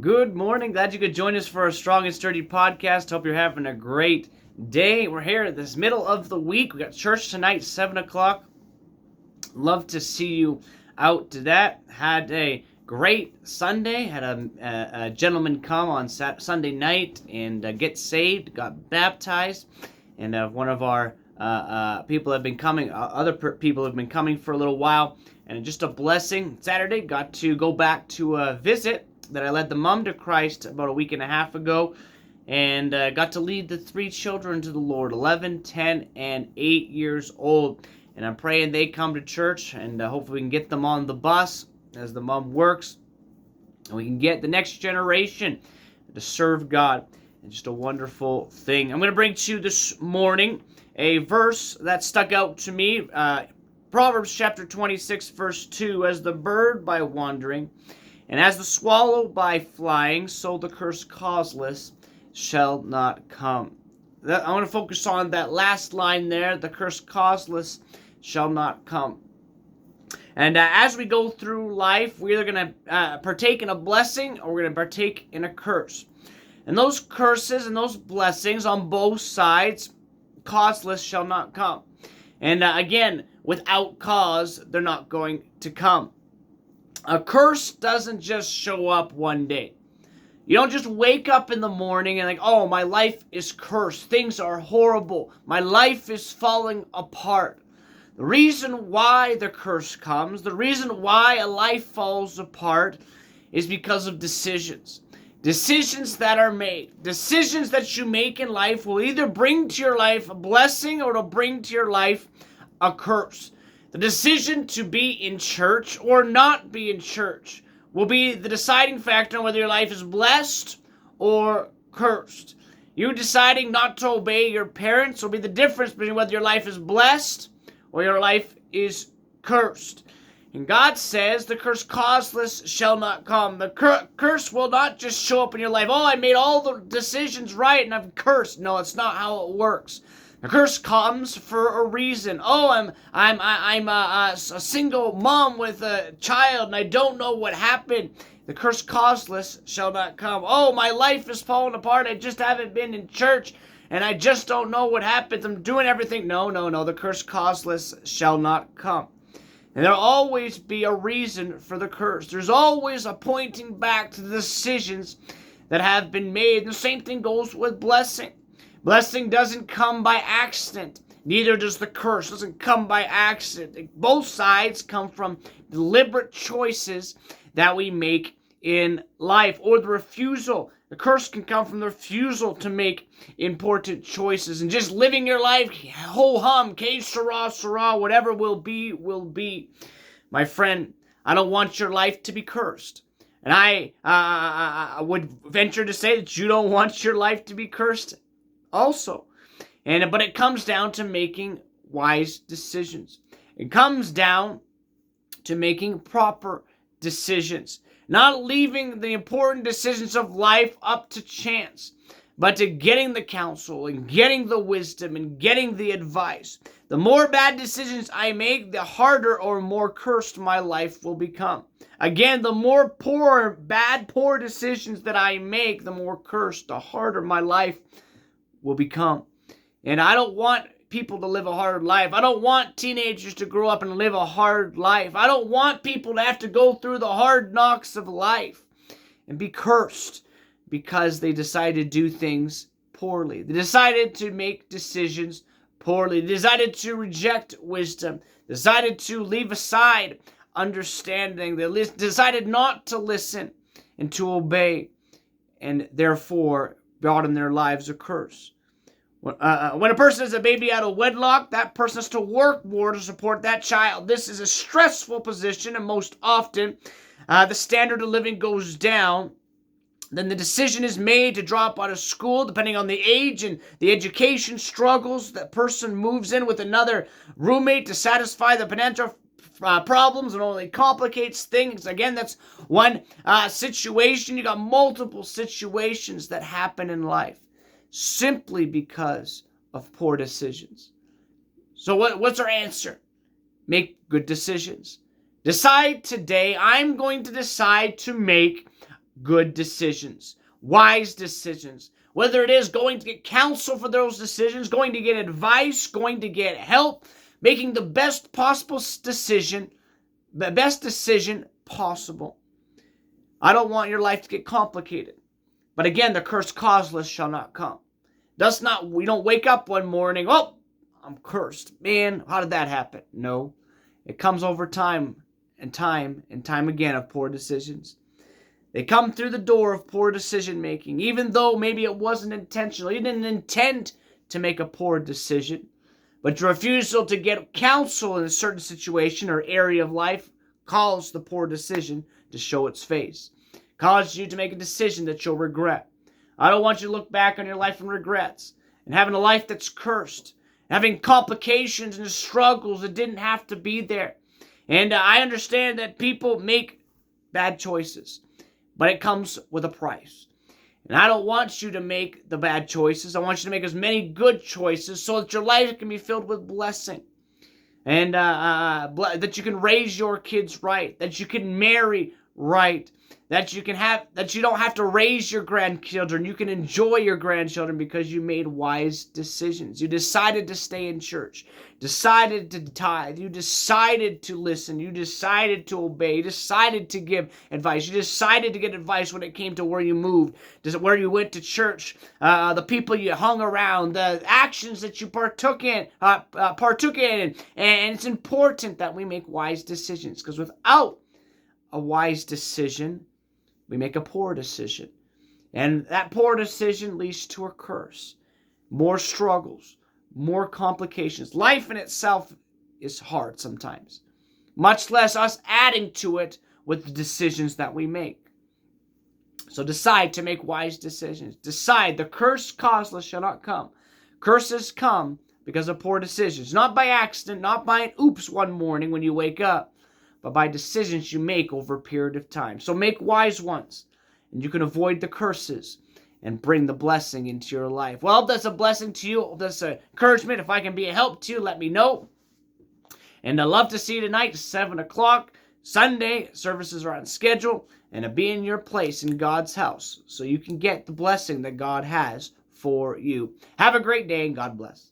Good morning. Glad you could join us for a Strong and Sturdy podcast. Hope you're having a great day. We're here at this middle of the week. We got church tonight, 7 o'clock. Love to see you out to that. Had a great Sunday. Had a gentleman come on Sunday night and get saved, got baptized. And one of our people have been coming, other people have been coming for a little while. And just a blessing. Saturday, got to go back to visit that I led the mom to Christ about a week and a half ago, and got to lead the three children to the Lord, 11, 10, and 8 years old. And I'm praying they come to church, and hopefully we can get them on the bus as the mom works, and we can get the next generation to serve God. It's just a wonderful thing. I'm going to bring to you this morning a verse that stuck out to me. Proverbs chapter 26, verse 2, as the bird by wandering, and as the swallow by flying, so the curse causeless shall not come. I want to focus on that last line there, the curse causeless shall not come. And as we go through life, we're either going to partake in a blessing or we're going to partake in a curse. And those curses and those blessings on both sides, causeless shall not come. And again, without cause, they're not going to come. A curse doesn't just show up one day. You don't just wake up in the morning and oh, my life is cursed. Things are horrible. My life is falling apart. The reason why the curse comes, the reason why a life falls apart is because of decisions. Decisions that are made. Decisions that you make in life will either bring to your life a blessing or it'll bring to your life a curse. The decision to be in church or not be in church will be the deciding factor on whether your life is blessed or cursed. You deciding not to obey your parents will be the difference between whether your life is blessed or your life is cursed. And God says the curse causeless shall not come. The curse will not just show up in your life. Oh, I made all the decisions right and I'm cursed. No, it's not how it works. The curse comes for a reason. Oh, I'm a single mom with a child and I don't know what happened. The curse causeless shall not come. Oh, my life is falling apart. I just haven't been in church and I just don't know what happens. I'm doing everything. No. The curse causeless shall not come. And there'll always be a reason for the curse. There's always a pointing back to the decisions that have been made. And the same thing goes with blessing. Blessing doesn't come by accident. Neither does the curse. It doesn't come by accident. Both sides come from deliberate choices that we make in life, or the refusal. The curse can come from the refusal to make important choices and just living your life ho-hum, que sera, whatever will be, will be. My friend, I don't want your life to be cursed. And I would venture to say that you don't want your life to be cursed also. But it comes down to making wise decisions. It comes down to making proper decisions. Not leaving the important decisions of life up to chance, but to getting the counsel and getting the wisdom and getting the advice. The more bad decisions I make, the harder or more cursed my life will become. Again, the more poor decisions that I make, the more cursed, the harder my life will become. And I don't want people to live a hard life. I don't want teenagers to grow up and live a hard life. I don't want people to have to go through the hard knocks of life and be cursed because they decided to do things poorly. They decided to make decisions poorly. They decided to reject wisdom. They decided to leave aside understanding. They decided not to listen and to obey, and therefore brought in their lives a curse. When a person is a baby out of wedlock, that person has to work more to support that child. This is a stressful position, and most often the standard of living goes down. Then the decision is made to drop out of school, depending on the age and the education struggles. That person moves in with another roommate to satisfy the potential problems, and only complicates things. Again, that's one situation. You got multiple situations that happen in life simply because of poor decisions. So what's our answer? Make good decisions. Decide today, I'm going to decide to make good decisions, wise decisions. Whether it is going to get counsel for those decisions, going to get advice, going to get help, making the best possible decision, the best decision possible. I don't want your life to get complicated. But again, the curse causeless shall not come. We don't wake up one morning, oh, I'm cursed. Man, how did that happen? No. It comes over time and time again of poor decisions. They come through the door of poor decision making, even though maybe it wasn't intentional. You didn't intend to make a poor decision. But your refusal to get counsel in a certain situation or area of life caused the poor decision to show its face. Caused you to make a decision that you'll regret. I don't want you to look back on your life and regrets and having a life that's cursed, having complications and struggles that didn't have to be there. And I understand that people make bad choices, but it comes with a price. And I don't want you to make the bad choices. I want you to make as many good choices so that your life can be filled with blessing. And that you can raise your kids right, that you can marry right, that you don't have to raise your grandchildren. You can enjoy your grandchildren because you made wise decisions. You decided to stay in church, decided to tithe, you decided to listen, you decided to obey, you decided to give advice, you decided to get advice when it came to where you moved, where you went to church, the people you hung around, the actions that you partook in, and it's important that we make wise decisions, because without a wise decision, we make a poor decision. And that poor decision leads to a curse. More struggles, more complications. Life in itself is hard sometimes. Much less us adding to it with the decisions that we make. So decide to make wise decisions. Decide the curse causeless shall not come. Curses come because of poor decisions. Not by accident, not by an oops one morning when you wake up, but by decisions you make over a period of time. So make wise ones, and you can avoid the curses and bring the blessing into your life. Well, if that's a blessing to you, if that's an encouragement, if I can be a help to you, let me know. And I'd love to see you tonight, 7 o'clock. Sunday, services are on schedule, and I'll be in your place in God's house so you can get the blessing that God has for you. Have a great day, and God bless.